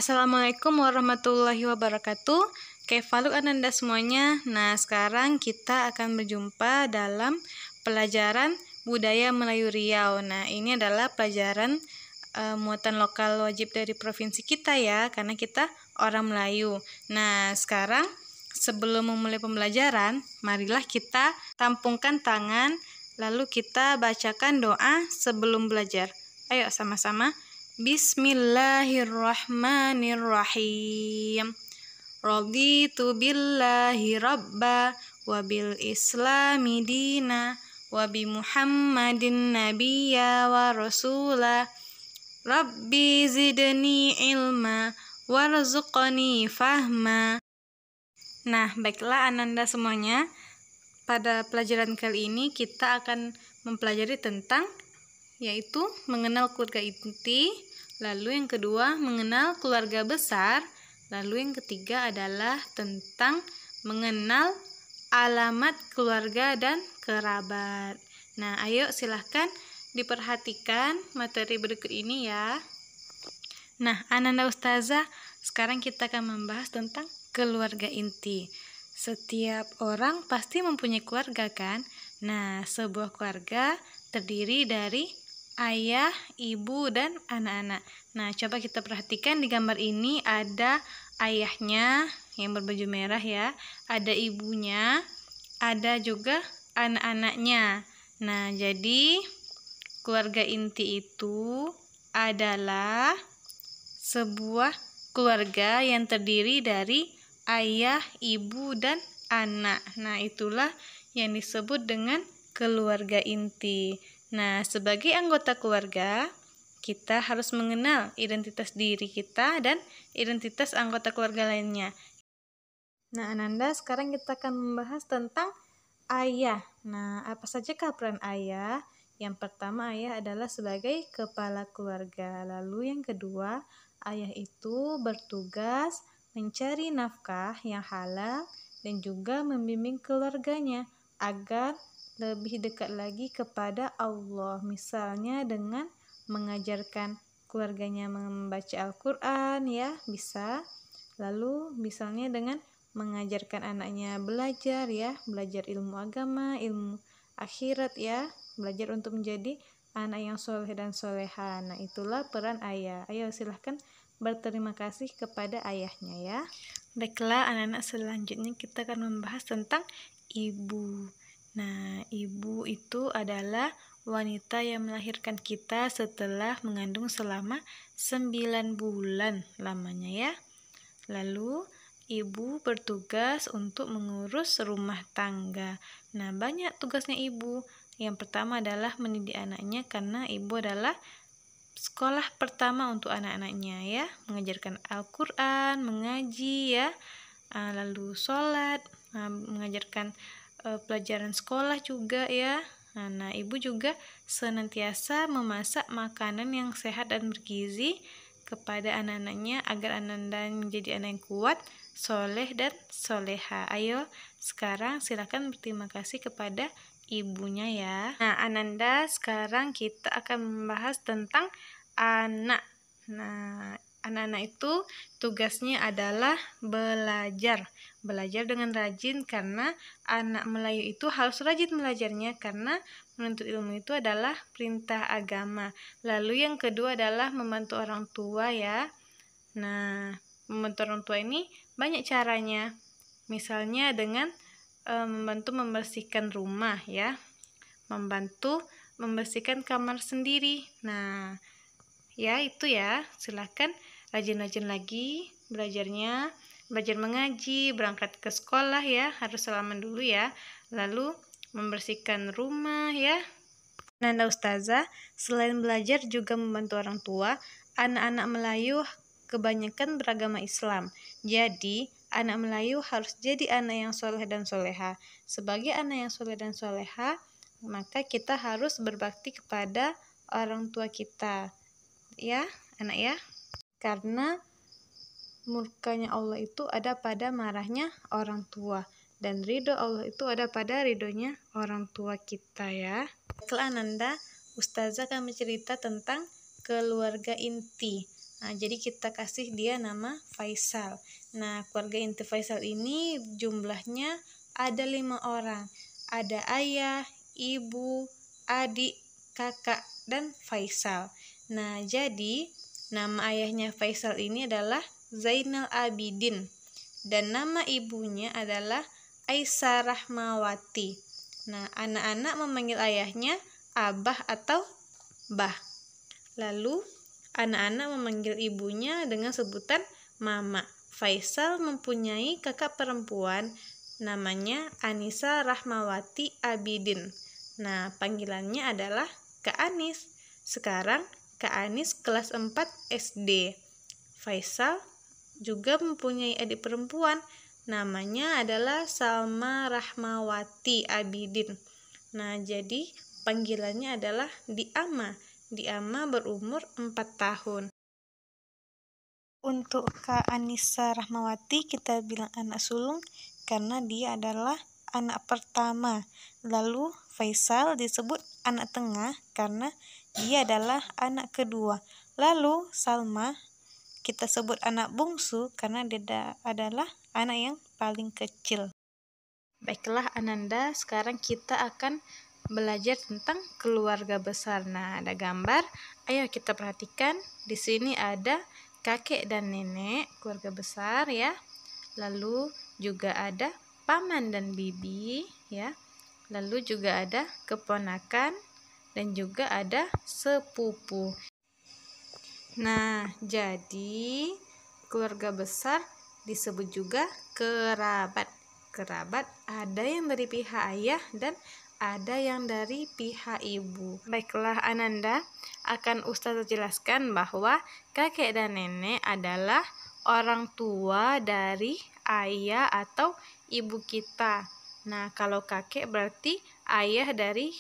Assalamualaikum warahmatullahi wabarakatuh. Kefaluk Ananda semuanya. Nah, sekarang kita akan berjumpa dalam pelajaran budaya Melayu Riau. Nah, ini adalah pelajaran muatan lokal wajib dari provinsi kita ya, karena kita orang Melayu. Nah, sekarang sebelum memulai pembelajaran, marilah kita tampungkan tangan, lalu kita bacakan doa sebelum belajar. Ayo sama-sama. Bismillahirrahmanirrahim. Raditu billahi rabba wa bil islami dina wa bi Muhammadin nabiyya wa rasula. Rabbi zidni ilma warzuqni fahma. Nah, baiklah Ananda semuanya. Pada pelajaran kali ini kita akan mempelajari tentang yaitu mengenal keluarga inti, lalu yang kedua mengenal keluarga besar, lalu yang ketiga adalah tentang mengenal alamat keluarga dan kerabat. Nah, ayo silahkan diperhatikan materi berikut ini ya. Nah, Ananda Ustazah, sekarang kita akan membahas tentang keluarga inti. Setiap orang pasti mempunyai keluarga kan? Nah, sebuah keluarga terdiri dari ayah, ibu, dan anak-anak. Nah, coba kita perhatikan di gambar ini ada ayahnya yang berbaju merah ya, ada ibunya, ada juga anak-anaknya. Nah, jadi keluarga inti itu adalah sebuah keluarga yang terdiri dari ayah, ibu, dan anak. Nah, itulah yang disebut dengan keluarga inti. Nah, sebagai anggota keluarga, kita harus mengenal identitas diri kita dan identitas anggota keluarga lainnya. Nah, Ananda, sekarang kita akan membahas tentang ayah. Nah, apa sajakah peran ayah? Yang pertama, ayah adalah sebagai kepala keluarga. Lalu yang kedua, ayah itu bertugas mencari nafkah yang halal dan juga membimbing keluarganya agar lebih dekat lagi kepada Allah, misalnya dengan mengajarkan keluarganya membaca Al-Quran ya, bisa. Lalu misalnya dengan mengajarkan anaknya belajar ya, belajar ilmu agama, ilmu akhirat ya, belajar untuk menjadi anak yang soleh dan soleha. Nah, itulah peran ayah. Ayo silahkan berterima kasih kepada ayahnya ya. Baiklah anak-anak, selanjutnya kita akan membahas tentang ibu. Nah, ibu itu adalah wanita yang melahirkan kita setelah mengandung selama 9 bulan lamanya ya. Lalu, ibu bertugas untuk mengurus rumah tangga. Nah, banyak tugasnya ibu. Yang pertama adalah mendidik anaknya, karena ibu adalah sekolah pertama untuk anak-anaknya ya. Mengajarkan Al-Quran, mengaji ya, lalu sholat, mengajarkan pelajaran sekolah juga ya. Nah, ibu juga senantiasa memasak makanan yang sehat dan bergizi kepada anak-anaknya agar Ananda menjadi anak yang kuat, soleh dan soleha. Ayo, sekarang silakan berterima kasih kepada ibunya ya. Nah, Ananda, sekarang kita akan membahas tentang anak. Nah, anak-anak itu tugasnya adalah belajar dengan rajin, karena anak Melayu itu harus rajin belajarnya, karena menuntut ilmu itu adalah perintah agama. Lalu yang kedua adalah membantu orang tua ya. Nah, membantu orang tua ini banyak caranya. Misalnya dengan membantu membersihkan rumah ya, membantu membersihkan kamar sendiri. Nah, ya itu ya, silahkan rajin-rajin lagi belajarnya, belajar mengaji, berangkat ke sekolah ya, harus salaman dulu ya, lalu membersihkan rumah ya. Nanda Ustazah, selain belajar juga membantu orang tua, anak-anak Melayu kebanyakan beragama Islam. Jadi, anak Melayu harus jadi anak yang soleh dan soleha. Sebagai anak yang soleh dan soleha, maka kita harus berbakti kepada orang tua kita. Ya, anak ya. Karena murkanya Allah itu ada pada marahnya orang tua, dan ridho Allah itu ada pada ridhonya orang tua kita ya. Setelah Ananda, Ustazah akan bercerita tentang keluarga inti. Nah, jadi kita kasih dia nama Faisal. Nah, keluarga inti Faisal ini jumlahnya ada 5 orang. Ada ayah, ibu, adik, kakak, dan Faisal. Nah, jadi nama ayahnya Faisal ini adalah Zainal Abidin. Dan nama ibunya adalah Aisyah Rahmawati. Nah, anak-anak memanggil ayahnya Abah atau Bah. Lalu anak-anak memanggil ibunya dengan sebutan Mama. Faisal mempunyai kakak perempuan namanya Anissa Rahmawati Abidin. Nah, panggilannya adalah Kak Anis. Sekarang Kak Anis kelas 4 SD. Faisal juga mempunyai adik perempuan namanya adalah Salma Rahmawati Abidin. Nah, jadi panggilannya adalah Diama. Diama berumur 4 tahun. Untuk Kak Anissa Rahmawati kita bilang anak sulung karena dia adalah anak pertama. Lalu Faisal disebut anak tengah karena dia adalah anak kedua. Lalu Salma kita sebut anak bungsu karena dia adalah anak yang paling kecil. Baiklah Ananda, sekarang kita akan belajar tentang keluarga besar. Nah, ada gambar. Ayo kita perhatikan. Di sini ada kakek dan nenek, keluarga besar ya. Lalu juga ada paman dan bibi ya. Lalu juga ada keponakan dan juga ada sepupu. Nah, jadi keluarga besar disebut juga kerabat. Kerabat ada yang dari pihak ayah dan ada yang dari pihak ibu. Baiklah Ananda, akan Ustazah jelaskan bahwa kakek dan nenek adalah orang tua dari ayah atau ibu kita. Nah, kalau kakek berarti ayah dari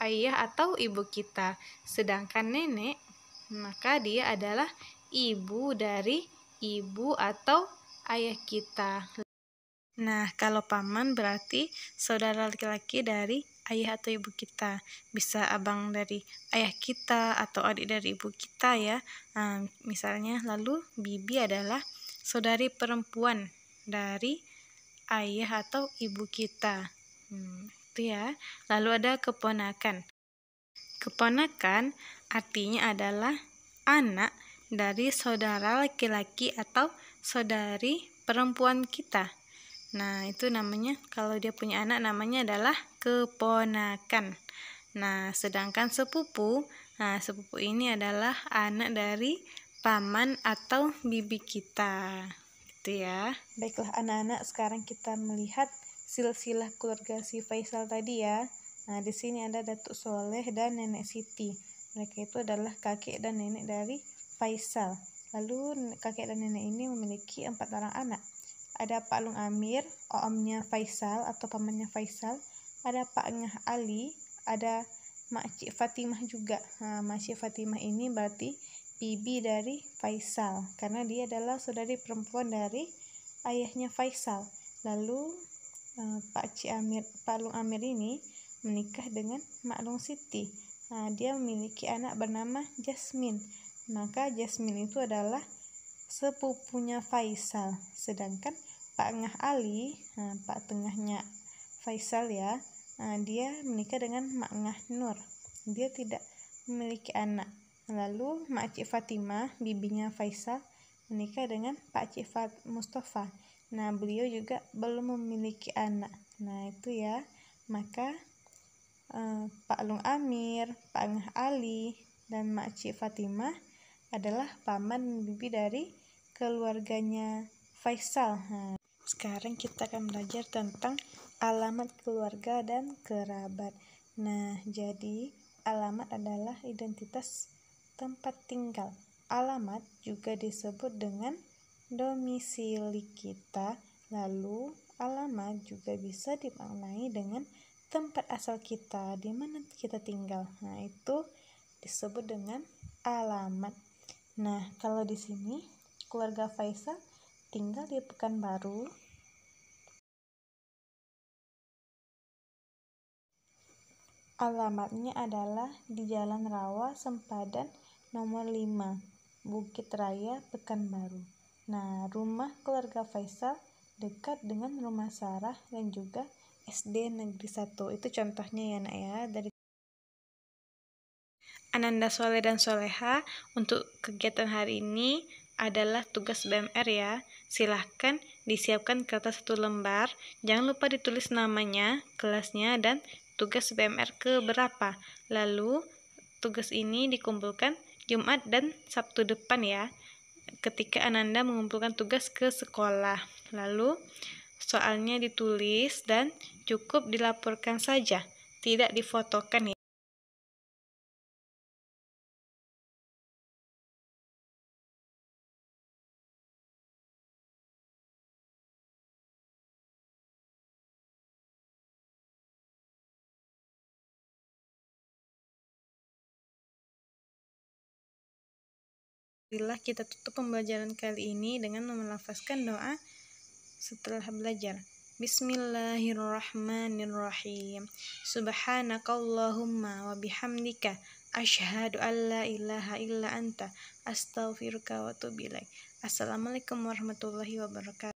ayah atau ibu kita. Sedangkan nenek maka dia adalah ibu dari ibu atau ayah kita. Nah, kalau paman berarti saudara laki-laki dari ayah atau ibu kita. Bisa abang dari ayah kita atau adik dari ibu kita ya. Misalnya, lalu bibi adalah saudari perempuan dari ayah atau ibu kita. Itu ya. Lalu ada keponakan. Keponakan artinya adalah anak dari saudara laki-laki atau saudari perempuan kita. Nah, itu namanya, kalau dia punya anak namanya adalah keponakan. Nah, sedangkan sepupu, sepupu ini adalah anak dari paman atau bibi kita. Gitu ya. Baiklah anak-anak, sekarang kita melihat silsilah keluarga si Faisal tadi ya. Nah, di sini ada Datuk Soleh dan Nenek Siti. Mereka itu adalah kakek dan nenek dari Faisal. Lalu kakek dan nenek ini memiliki 4 orang anak. Ada Pak Lung Amir, omnya Faisal atau pamannya Faisal. Ada Pak Ngah Ali, ada Makcik Fatimah juga. Makcik Fatimah ini berarti bibi dari Faisal karena dia adalah saudari perempuan dari ayahnya Faisal. Lalu Pak Lung Amir ini menikah dengan Mak Lung Siti. Dia memiliki anak bernama Jasmine. Maka Jasmine itu adalah sepupunya Faisal. Sedangkan Pak Ngah Ali, Pak tengahnya Faisal ya, dia menikah dengan Mak Ngah Nur. Dia tidak memiliki anak. Lalu Makcik Fatimah, bibinya Faisal, menikah dengan Pak Cik Mustafa. Nah, beliau juga belum memiliki anak. Nah, itu ya. Maka Pak Lung Amir, Pak Ngah Ali, dan Makcik Fatimah adalah paman dan bibi dari keluarganya Faisal. Sekarang kita akan belajar tentang alamat keluarga dan kerabat. Nah, jadi alamat adalah identitas tempat tinggal. Alamat juga disebut dengan domisili kita. Lalu, alamat juga bisa dimaknai dengan tempat asal kita, di mana kita tinggal. Nah, itu disebut dengan alamat. Nah, kalau di sini keluarga Faisal tinggal di Pekanbaru. Alamatnya adalah di Jalan Rawa Sempadan nomor 5. Bukit Raya, Pekanbaru. Nah, rumah keluarga Faisal dekat dengan rumah Sarah dan juga SD Negeri 1. Itu contohnya ya, Nak ya, dari Ananda Soleh dan Soleha. Untuk kegiatan hari ini adalah tugas BMR ya. Silahkan disiapkan kertas 1 lembar. Jangan lupa ditulis namanya, kelasnya, dan tugas BMR ke berapa. Lalu tugas ini dikumpulkan Jumat dan Sabtu depan ya, ketika Ananda mengumpulkan tugas ke sekolah. Lalu soalnya ditulis dan cukup dilaporkan saja, tidak difotokan ya. Bila kita tutup pembelajaran kali ini dengan melafazkan doa setelah belajar. Bismillahirrahmanirrahim. Subhanakallahumma wa bihamdika asyhadu an la ilaha illa anta astaghfiruka wa atubu ilaik. Assalamualaikum warahmatullahi wabarakatuh.